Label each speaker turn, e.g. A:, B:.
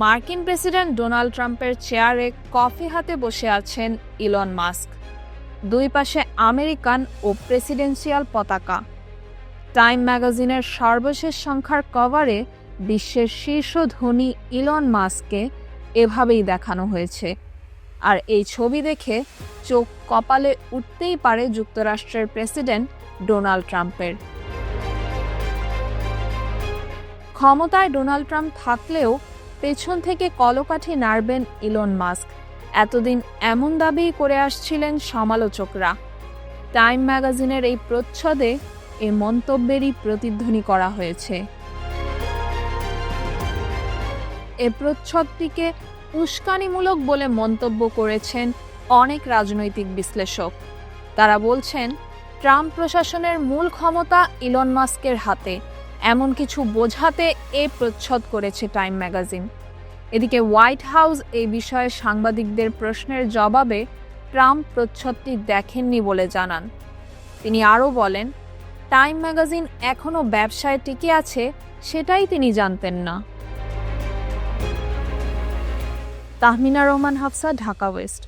A: মার্কিন president Donald ট্রাম্পের চেয়ারে কফি হাতে বসে আছেন ইলন মাস্ক। দুই পাশে আমেরিকান ও প্রেসিডেন্সিয়াল পতাকা। টাইম ম্যাগাজিনের সর্বশেষ সংখ্যার কভারে বিশ্বের শীর্ষ ধনী ইলন মাস্ককে এভাবেই দেখানো হয়েছে। আর এই ছবি দেখে চোখ কপালে উঠতেই পারে যুক্তরাষ্ট্রের প্রেসিডেন্ট ডোনাল্ড ট্রাম্পের। ক্ষমতায় ডোনাল্ড ট্রাম্প থাকলেও পেছন থেকে কলকাঠি নাড়বেন ইলন মাস্ক, এতদিন এমন দাবি করে আসছিলেন সমালোচকরা। টাইম ম্যাগাজিনের এই প্রচ্ছদে এ মন্তব্যেরই প্রতিধ্বনি করা হয়েছে। এ প্রচ্ছদটিকে উস্কানিমূলক বলে মন্তব্য করেছেন অনেক রাজনৈতিক বিশ্লেষক। তারা বলছেন, ট্রাম্প প্রশাসনের মূল ক্ষমতা ইলন মাস্কের হাতে, এমন কিছু বোঝাতে এ প্রচ্ছদ করেছে টাইম ম্যাগাজিন। এদিকে হোয়াইট হাউস এই বিষয়ে সাংবাদিকদের প্রশ্নের জবাবে ট্রাম্প প্রচ্ছদটি দেখেননি বলে জানান। তিনি আরও বলেন, টাইম ম্যাগাজিন এখনও ব্যবসায় টিকে আছে সেটাই তিনি জানতেন না। তাহমিনা রহমান হাফসা, ঢাকা ওয়েস্ট।